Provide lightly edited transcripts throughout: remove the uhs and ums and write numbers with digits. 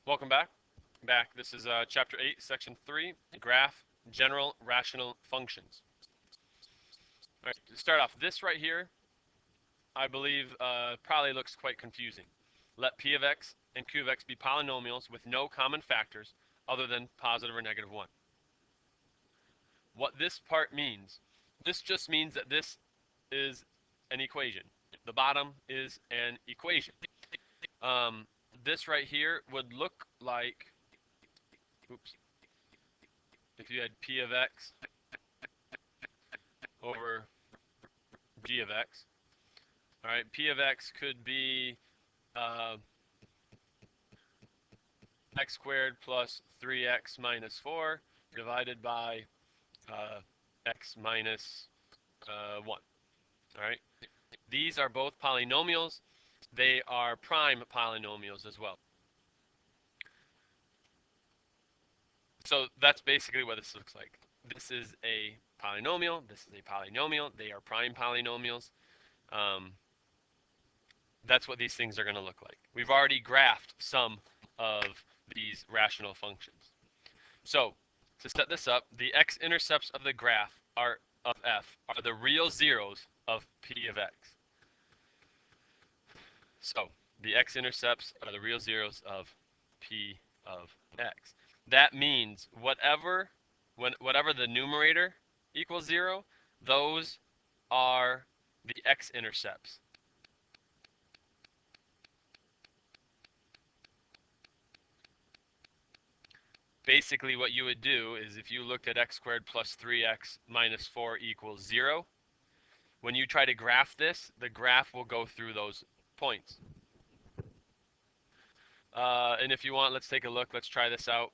Welcome back. This is Chapter 8, Section 3, Graph General Rational Functions. All right, to start off, this right here, I believe probably looks quite confusing. Let P of x and Q of x be polynomials with no common factors other than positive or negative 1. What this part means, this just means that this is an equation. The bottom is an equation. This right here would look like, oops, if you had P of x over G of x. All right, P of x could be uh, x squared plus 3x minus 4 divided by x minus 1. All right, these are both polynomials. They are prime polynomials as well. So that's basically what this looks like. This is a polynomial. This is a polynomial. They are prime polynomials. That's what these things are going to look like. We've already graphed some of these rational functions. So to set this up, the x-intercepts of the graph of f are the real zeros of p of x. So the x-intercepts are the real zeros of p of x. That means whatever the numerator equals 0, those are the x-intercepts. Basically what you would do is if you looked at x squared plus 3x minus 4 equals 0, when you try to graph this, the graph will go through those points. And if you want, let's take a look. Let's try this out.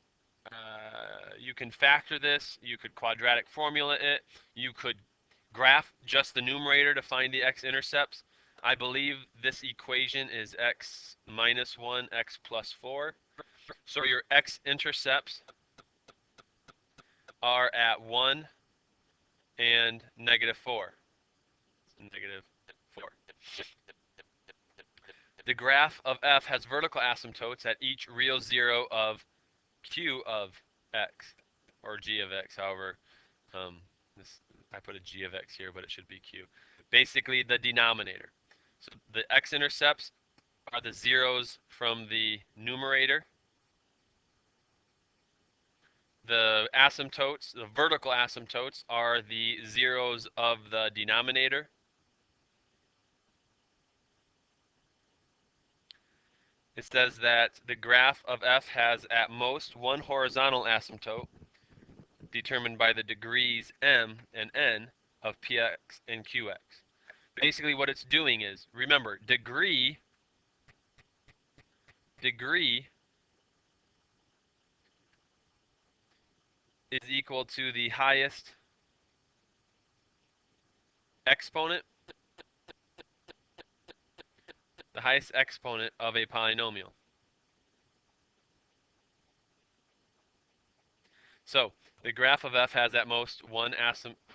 You can factor this. You could quadratic formula it. You could graph just the numerator to find the x-intercepts. I believe this equation is x minus 1, x plus 4. So your x-intercepts are at 1 and negative 4. Negative 4. The graph of f has vertical asymptotes at each real zero of q of x, or g of x, however, I put a g of x here, but it should be q. Basically, the denominator. So the x-intercepts are the zeros from the numerator. The asymptotes, the vertical asymptotes, are the zeros of the denominator. It says that the graph of f has at most one horizontal asymptote determined by the degrees m and n of px and qx. Basically what it's doing is, remember, degree is equal to the highest exponent of a polynomial. So the graph of f has at most one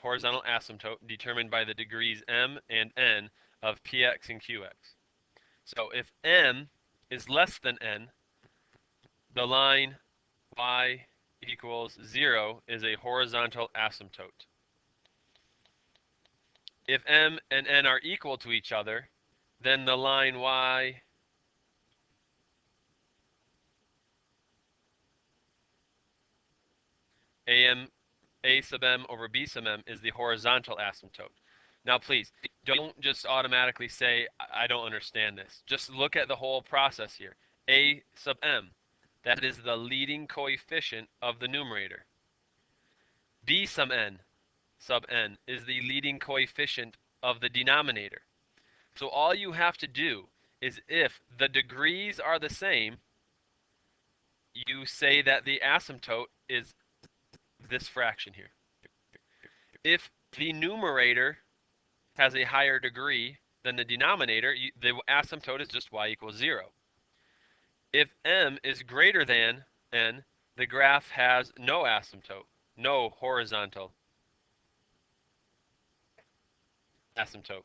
horizontal asymptote determined by the degrees m and n of px and qx. So if m is less than n, the line y equals 0 is a horizontal asymptote. If m and n are equal to each other, then the line y a sub m over b sub m is the horizontal asymptote. Now please, don't just automatically say, I don't understand this. Just look at the whole process here. A sub m, that is the leading coefficient of the numerator. B sub n is the leading coefficient of the denominator. So all you have to do is, if the degrees are the same, you say that the asymptote is this fraction here. If the numerator has a higher degree than the denominator, the asymptote is just y equals 0. If m is greater than n, the graph has no asymptote, no horizontal asymptote.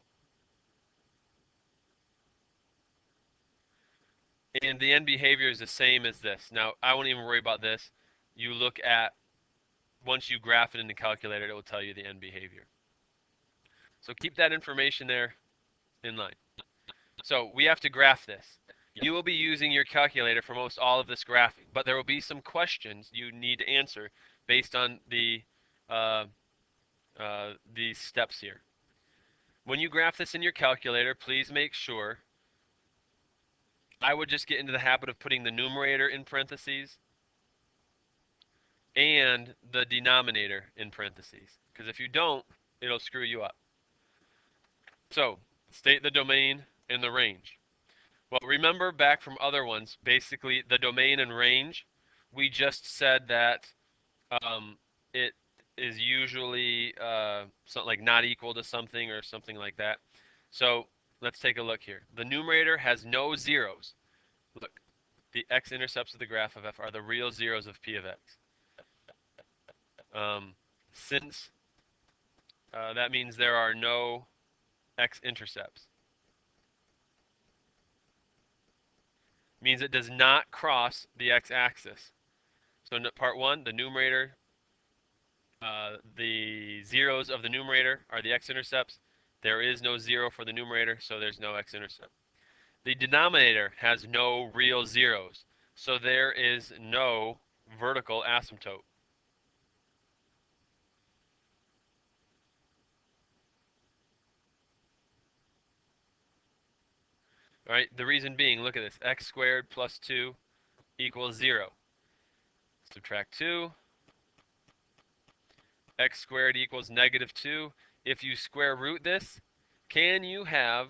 And the end behavior is the same as this. Now, I won't even worry about this. You look at, once you graph it in the calculator, it will tell you the end behavior. So keep that information there in line. So we have to graph this. You will be using your calculator for most all of this graphing, but there will be some questions you need to answer based on uh, these steps here. When you graph this in your calculator, please make sure, I would just get into the habit of putting the numerator in parentheses and the denominator in parentheses, because if you don't, it'll screw you up. So state the domain and the range. Well, remember back from other ones, basically the domain and range, we just said that it is usually something like not equal to something or something like that. So let's take a look here. The numerator has no zeros. Look, the x-intercepts of the graph of f are the real zeros of p of x. Since that means there are no x-intercepts. Means it does not cross the x-axis. So in part one, the numerator, the zeros of the numerator are the x-intercepts. There is no zero for the numerator, so there's no x-intercept. The denominator has no real zeros, so there is no vertical asymptote. All right, the reason being, look at this, x squared plus 2 equals 0. Subtract 2, x squared equals negative 2. If you square root this, can you have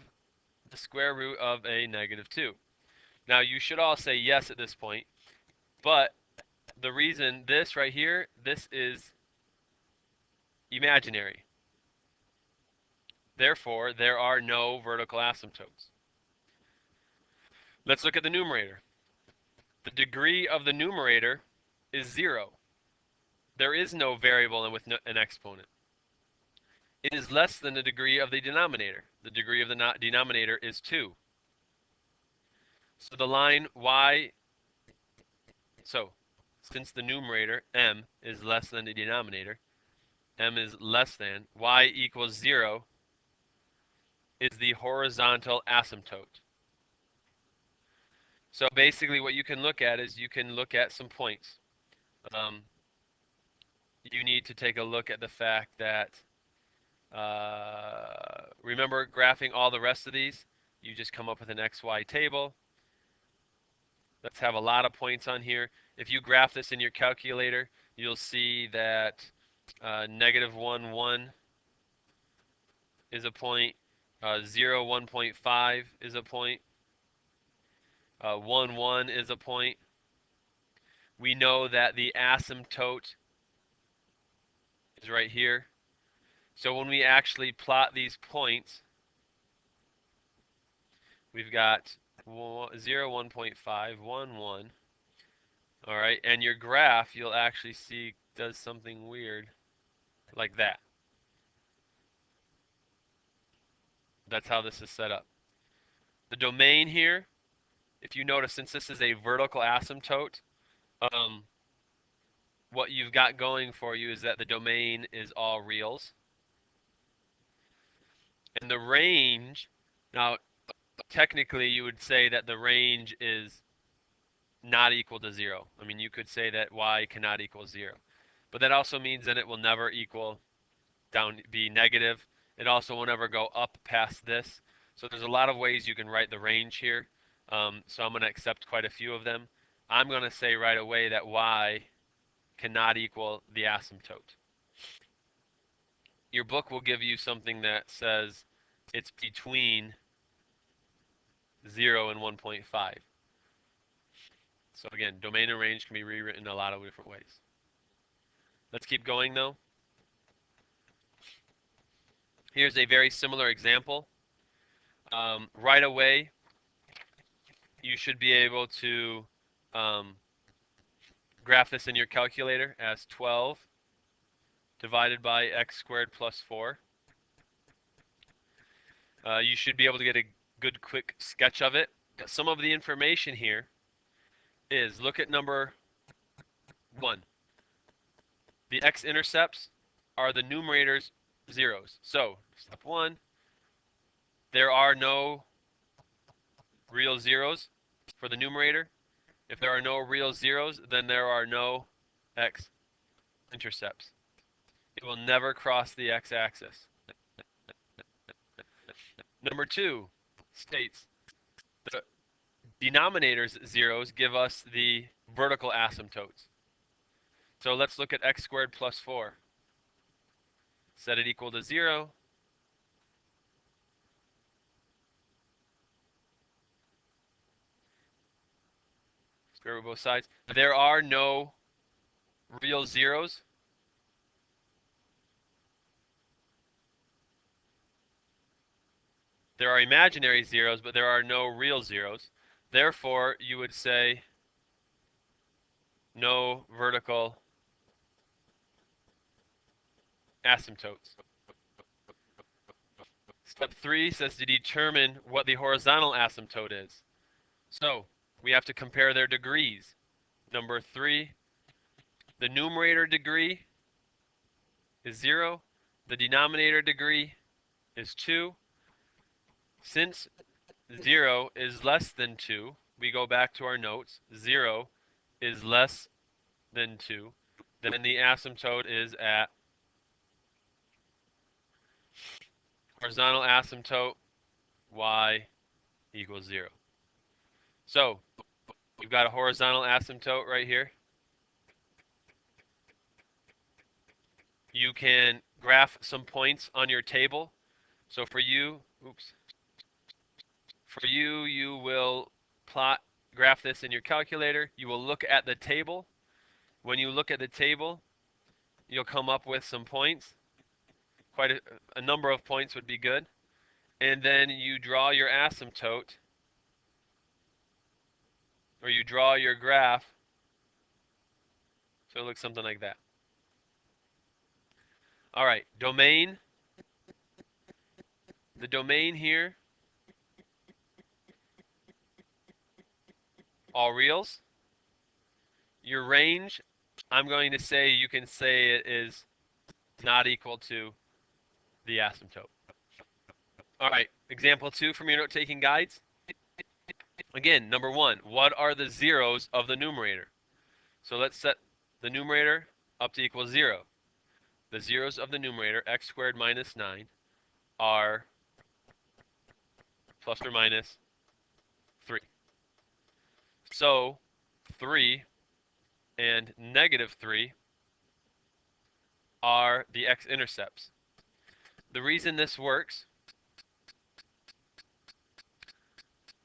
the square root of a negative 2? Now, you should all say yes at this point, but the reason this right here, this is imaginary. Therefore, there are no vertical asymptotes. Let's look at the numerator. The degree of the numerator is 0. There is no variable with an exponent. It is less than the degree of the denominator. The degree of the denominator is 2. So the line y, so since the numerator, m, is less than the denominator, m is less than, y equals 0 is the horizontal asymptote. So basically what you can look at is you can look at some points. You need to take a look at the fact that, remember graphing all the rest of these? You just come up with an XY table. Let's have a lot of points on here. If you graph this in your calculator, you'll see that negative 1, 1 is a point, 0, 1.5 is a point, 1, 1 is a point. We know that the asymptote is right here. So when we actually plot these points, we've got 0, 1.5, 1, 1. All right, and your graph, you'll actually see, does something weird like that. That's how this is set up. The domain here, if you notice, since this is a vertical asymptote, what you've got going for you is that the domain is all reals. And the range, now technically you would say that the range is not equal to 0. I mean, you could say that y cannot equal 0. But that also means that it will never equal down, be negative. It also will never go up past this. So there's a lot of ways you can write the range here. So I'm going to accept quite a few of them. I'm going to say right away that y cannot equal the asymptote. Your book will give you something that says it's between 0 and 1.5. So again, domain and range can be rewritten a lot of different ways. Let's keep going though. Here's a very similar example. Right away, you should be able to graph this in your calculator as 12 divided by x squared plus 4. You should be able to get a good quick sketch of it. some of the information here is, look at number 1. The x-intercepts are the numerator's zeros. So, step 1, there are no real zeros for the numerator. If there are no real zeros, then there are no x-intercepts. It will never cross the x-axis. Number 2 states the denominator's zeros give us the vertical asymptotes. So let's look at x squared plus 4. Set it equal to 0. Square root both sides. There are no real zeros. There are imaginary zeros, but there are no real zeros. Therefore, you would say no vertical asymptotes. Step 3 says to determine what the horizontal asymptote is. So, we have to compare their degrees. Number 3, the numerator degree is 0. The denominator degree is 2. Since 0 is less than 2, we go back to our notes. 0 is less than 2. Then the asymptote is at horizontal asymptote y equals 0. So, we've got a horizontal asymptote right here. You can graph some points on your table. So for you, you will graph this in your calculator. You will look at the table. When you look at the table, you'll come up with some points. Quite a number of points would be good. And then you draw your asymptote, or you draw your graph. So it looks something like that. All right, domain. The domain here, all reals. Your range, I'm going to say you can say it is not equal to the asymptote. All right, example 2 from your note-taking guides. Again, number 1, what are the zeros of the numerator? So let's set the numerator up to equal 0. The zeros of the numerator, x squared minus 9, are plus or minus 3. So 3 and negative 3 are the x-intercepts. The reason this works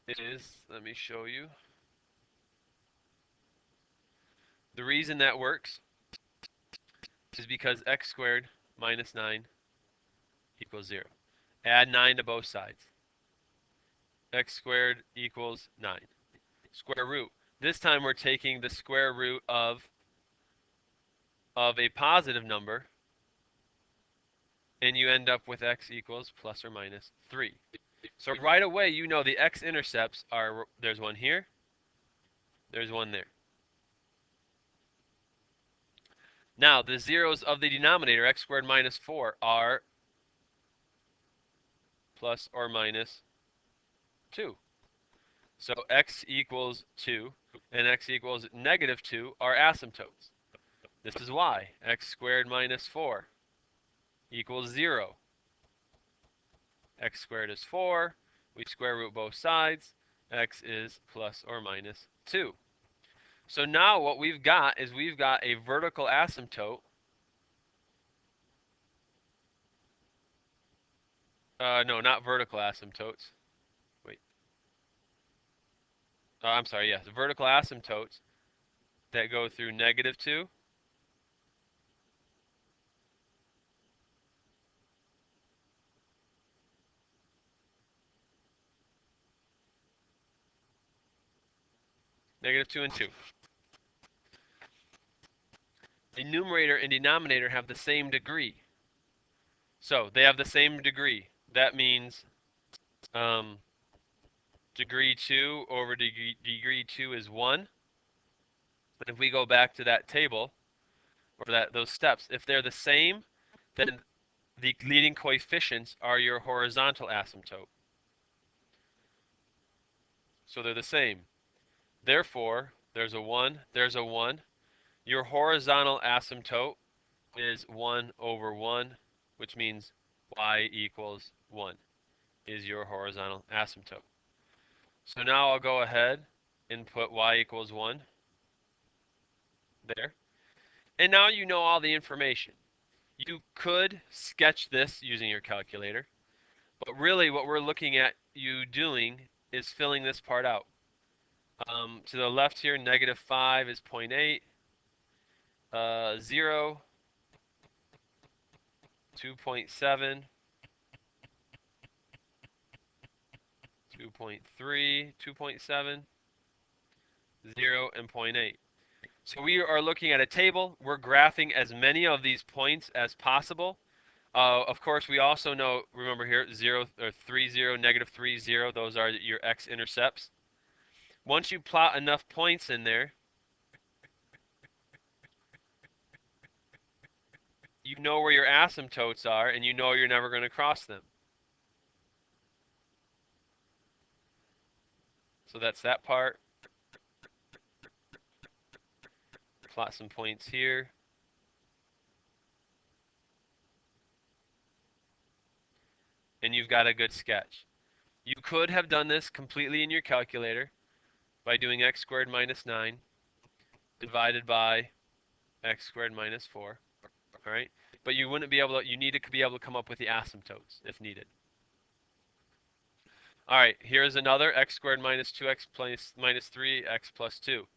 is, let me show you. The reason that works is because x squared minus 9 equals 0. Add 9 to both sides. X squared equals 9. Square root. This time we're taking the square root of a positive number, and you end up with x equals plus or minus 3. So right away you know the x-intercepts are, there's one here, there's one there. Now the zeros of the denominator, x squared minus 4, are plus or minus 2. So x equals 2 and x equals negative 2 are asymptotes. This is why x squared minus 4 equals 0. X squared is 4. We square root both sides. X is plus or minus 2. So now what we've got is we've got a vertical asymptote. No, not vertical asymptotes. Wait. I'm sorry, yes. Vertical asymptotes that go through negative 2, negative 2 and 2. The numerator and denominator have the same degree. So they have the same degree. That means degree 2 over degree 2 is 1. But if we go back to that table, or those steps, if they're the same, then the leading coefficients are your horizontal asymptote. So they're the same. Therefore, there's a 1, there's a 1. Your horizontal asymptote is 1 over 1, which means y equals 1 is your horizontal asymptote. So now I'll go ahead and put y equals 1 there. And now you know all the information. You could sketch this using your calculator, but really what we're looking at you doing is filling this part out. To the left here, -5 is 0.8, 0, 2.7, 2.3, 2.7, 0, and 0.8. So we are looking at a table. We're graphing as many of these points as possible. Of course, we also know, remember here, 0 or 3, 0, -3, 0, those are your x-intercepts. Once you plot enough points in there, you know where your asymptotes are, and you know you're never going to cross them. So that's that part. Plot some points here. And you've got a good sketch. You could have done this completely in your calculator by doing x squared minus 9 divided by x squared minus 4. All right? But you wouldn't be able to, you need to be able to come up with the asymptotes if needed. All right, here's another x squared minus 2x minus 3x plus 2.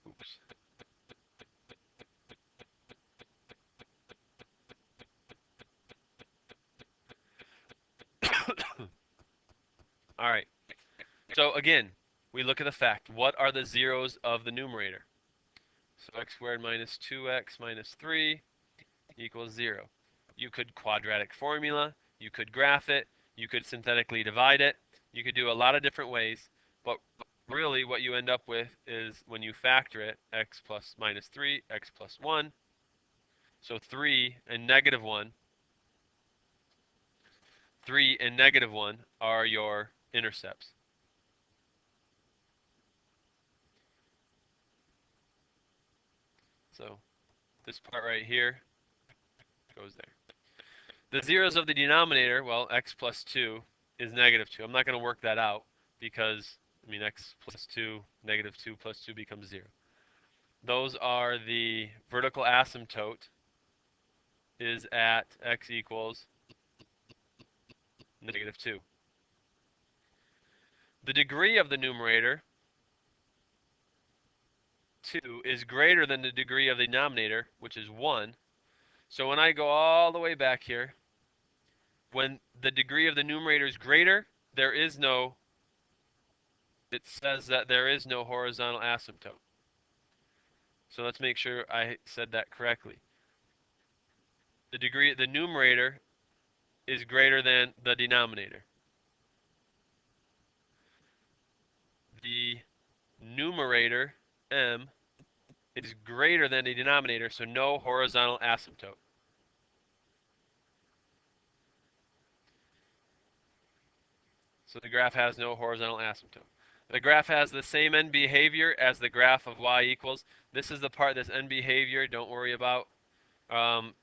Oops. All right, so again, we look at the fact. What are the zeros of the numerator? So x squared minus 2x minus 3 equals 0. You could quadratic formula, you could graph it, you could synthetically divide it, you could do a lot of different ways, but really what you end up with is when you factor it, x plus minus 3, x plus 1, so 3 and negative 1, 3 and negative 1 are your intercepts. So this part right here goes there. The zeros of the denominator, well, x plus 2 is negative 2. I'm not going to work that out because, I mean, x plus 2, negative 2 plus 2 becomes 0. Those are the vertical asymptote is at x equals negative 2. The degree of the numerator, 2, is greater than the degree of the denominator, which is 1. So when I go all the way back here, when the degree of the numerator is greater, there is no, it says that there is no horizontal asymptote. So let's make sure I said that correctly. The numerator is greater than the denominator. The numerator, m, is greater than the denominator, so no horizontal asymptote. So the graph has no horizontal asymptote. The graph has the same end behavior as the graph of y equals. This is the part that's end behavior, don't worry about.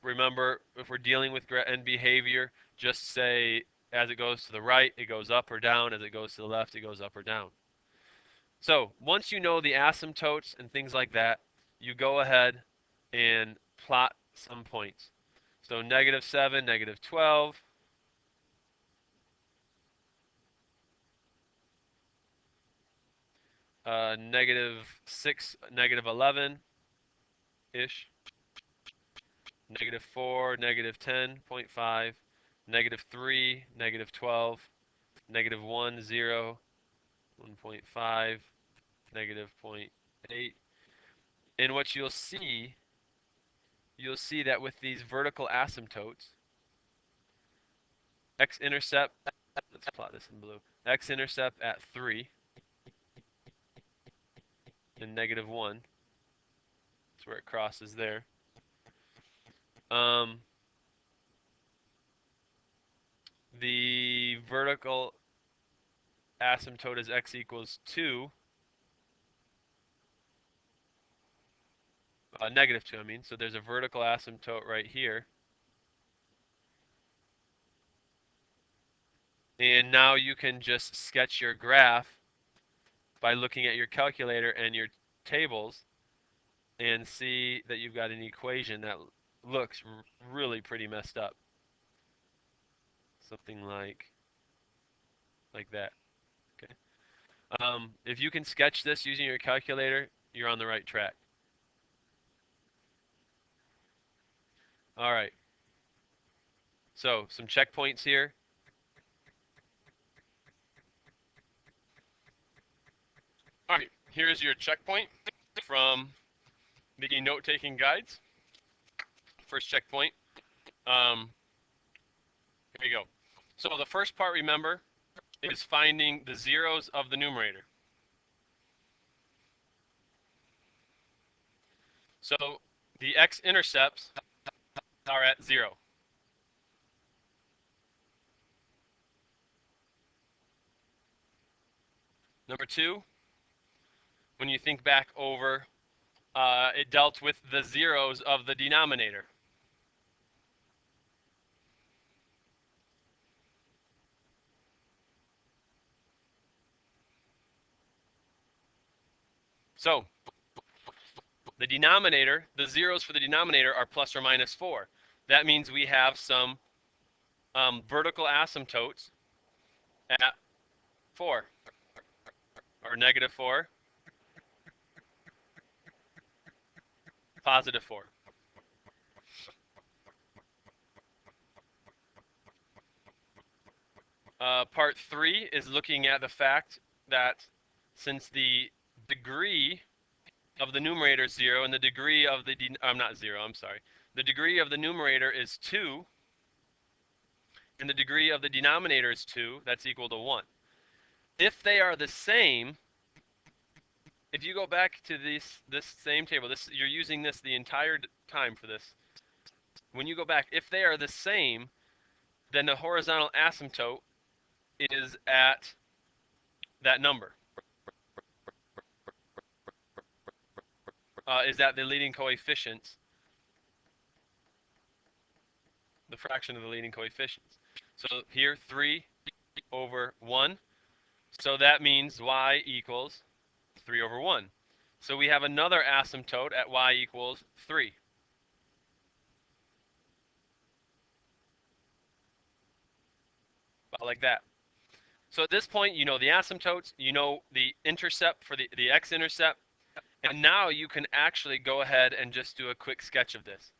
Remember, if we're dealing with end behavior, just say as it goes to the right, it goes up or down. As it goes to the left, it goes up or down. So once you know the asymptotes and things like that, you go ahead and plot some points. So -7, -12, -6, -11-ish, -4, -10.5, -3, -12, -1, 0, 1.5, -0.8. And what you'll see that with these vertical asymptotes, x-intercept, let's plot this in blue, x-intercept at 3 and -1. That's where it crosses there. Um, the vertical asymptote is x equals 2, -2 I mean, so there's a vertical asymptote right here. And now you can just sketch your graph by looking at your calculator and your tables and see that you've got an equation that looks really pretty messed up. Something like that. Okay. If you can sketch this using your calculator, you're on the right track. All right. So some checkpoints here. All right, here's your checkpoint from the note-taking guides. First checkpoint. Um, Here we go. So the first part, remember, is finding the zeros of the numerator. So the x-intercepts are at 0. Number 2, when you think back over, it dealt with the zeros of the denominator. So the denominator, the zeros for the denominator are plus or minus 4. That means we have some vertical asymptotes at 4, or -4, +4. Part 3 is looking at the fact that since the degree of the numerator is 0 and the degree of the, not 0, I'm sorry. The degree of the numerator is 2 and the degree of the denominator is 2, that's equal to 1. If they are the same, if you go back to this same table, you're using this the entire time for this. When you go back, if they are the same, then the horizontal asymptote is at that number. Is that the leading coefficients, the fraction of the leading coefficients. So here, 3 over 1. So that means y equals 3 over 1. So we have another asymptote at y equals 3. About like that. So at this point, you know the asymptotes, you know the intercept for the x-intercept, and now you can actually go ahead and just do a quick sketch of this.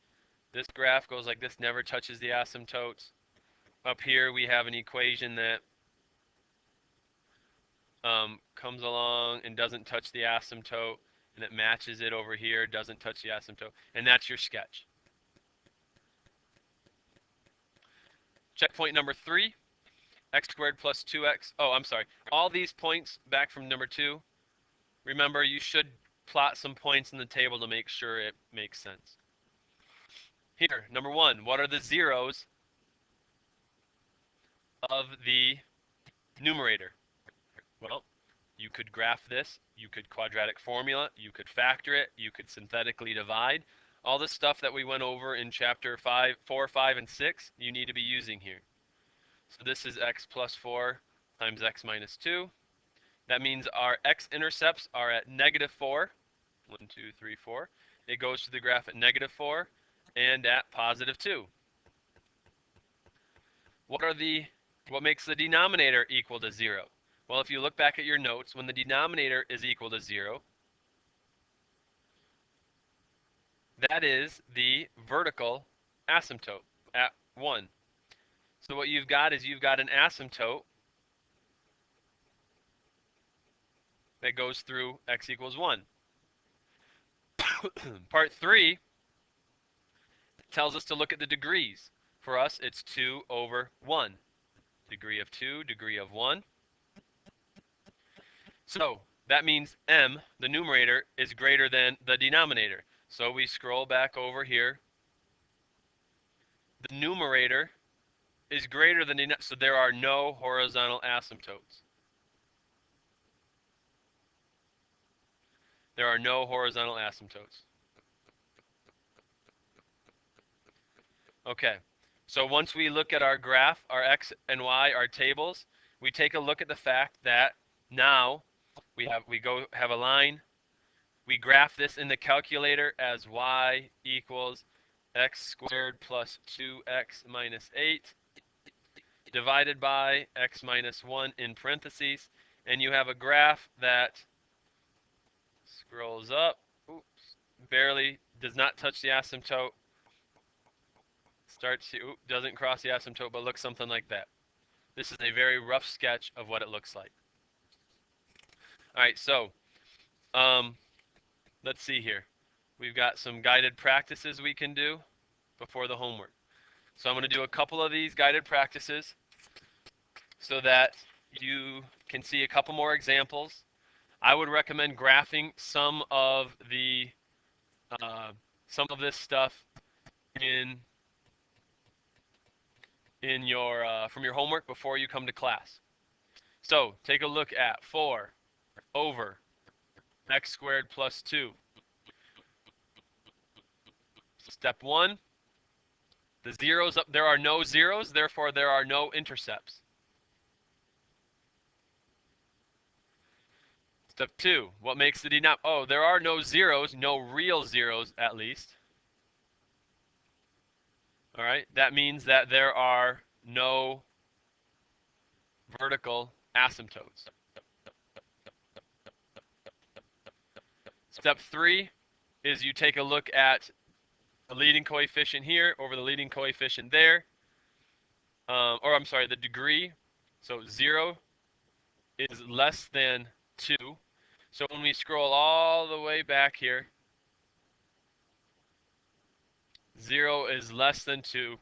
This graph goes like this, never touches the asymptotes. Up here we have an equation that comes along and doesn't touch the asymptote, and it matches it over here, doesn't touch the asymptote, and that's your sketch. Checkpoint number 3, x squared plus 2x. Oh, I'm sorry. All these points back from number 2, remember you should plot some points in the table to make sure it makes sense. Here, number 1, what are the zeros of the numerator? Well, you could graph this, you could quadratic formula, you could factor it, you could synthetically divide. All the stuff that we went over in chapter 4, 5, and 6, you need to be using here. So this is x plus 4 times x minus 2. That means our x-intercepts are at -4. 1, 2, 3, 4. It goes to the graph at -4 and at +2. What makes the denominator equal to 0? Well, if you look back at your notes, when the denominator is equal to 0, that is the vertical asymptote at 1. So what you've got is you've got an asymptote that goes through x equals 1. Part 3 tells us to look at the degrees. For us, it's 2 over 1. degree of 2, degree of 1. So that means m, the numerator, is greater than the denominator. So we scroll back over here. The numerator is greater than the, so there are no horizontal asymptotes. There are no horizontal asymptotes. Okay, so once we look at our graph, our x and y, our tables, we take a look at the fact that now we have a line. We graph this in the calculator as y equals x squared plus 2x minus 8 divided by x minus 1 in parentheses, and you have a graph that scrolls up, oops, barely does not touch the asymptote, starts to, doesn't cross the asymptote, but looks something like that. This is a very rough sketch of what it looks like. All right, so let's see here. We've got some guided practices we can do before the homework. So I'm going to do a couple of these guided practices so that you can see a couple more examples. I would recommend graphing some of this stuff in your from your homework before you come to class. So take a look at 4 over x squared plus 2. Step 1, the zeros up, there are no zeros, therefore there are no intercepts. Step 2, what makes the denominator? Oh, there are no zeros, no real zeros at least. All right, that means that there are no vertical asymptotes. Step 3 is you take a look at the leading coefficient here over the leading coefficient there, or I'm sorry, the degree. So 0 is less than 2. So when we scroll all the way back here, 0 is less than 2.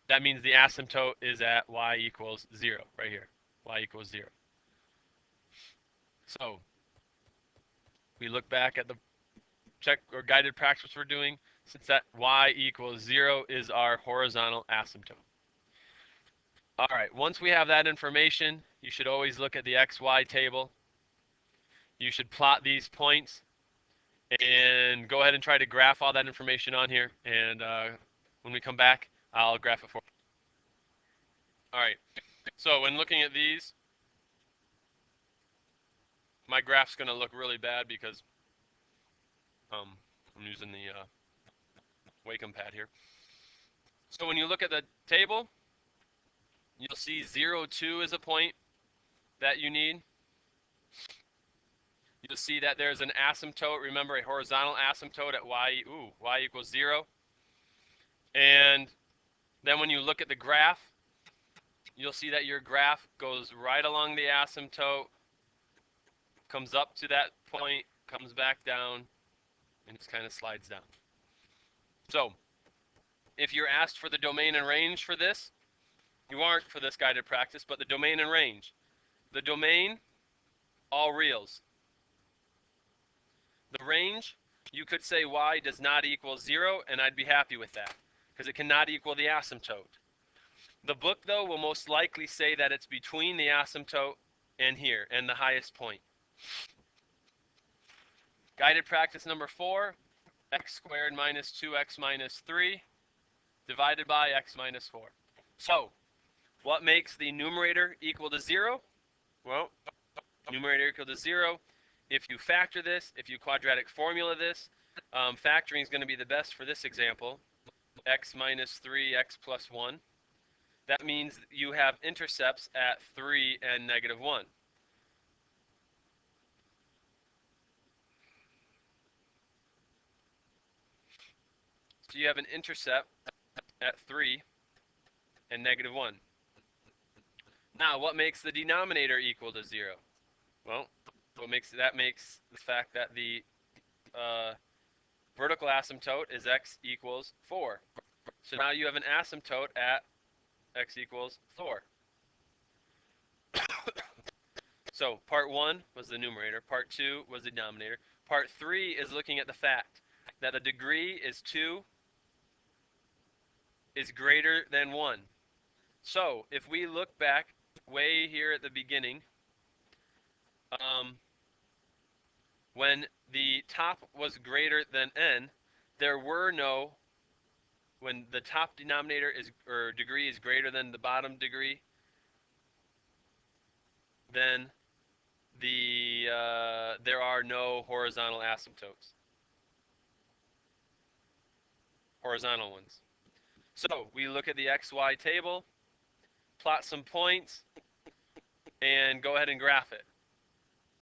That means the asymptote is at y equals 0 right here. Y equals 0. So we look back at the check or guided practice we're doing, since that y equals 0 is our horizontal asymptote. All right, once we have that information, you should always look at the xy table. You should plot these points and go ahead and try to graph all that information on here. And when we come back, I'll graph it for you. All right, so when looking at these, my graph's going to look really bad because I'm using the Wacom pad here. So when you look at the table, you'll see 0, 2 is a point that you need. You'll see that there's an asymptote, remember a horizontal asymptote at y equals 0. And then when you look at the graph, you'll see that your graph goes right along the asymptote, comes up to that point, comes back down, and just kind of slides down. So if you're asked for the domain and range for this, you aren't for this guided practice, but the domain and range. The domain, all reals. The range, you could say y does not equal 0, and I'd be happy with that, because it cannot equal the asymptote. The book, though, will most likely say that it's between the asymptote and here, and the highest point. Guided practice number 4, x squared minus 2x minus 3 divided by x minus 4. So, what makes the numerator equal to 0? Well, numerator equal to 0. If you factor this, if you quadratic formula this, factoring is going to be the best for this example. X minus 3, x plus 1. That means you have intercepts at 3 and negative 1. So you have an intercept at 3 and negative 1. Now, what makes the denominator equal to 0? Well, that makes the fact that the vertical asymptote is x equals 4. So now you have an asymptote at x equals 4. So part 1 was the numerator, part 2 was the denominator. Part 3 is looking at the fact that the degree is 2 is greater than 1. So if we look back way here at the beginning, um, when the top was greater than n, there were no, when the top denominator is, or degree is greater than the bottom degree, then there are no horizontal asymptotes, horizontal ones. So we look at the XY table, plot some points, and go ahead and graph it.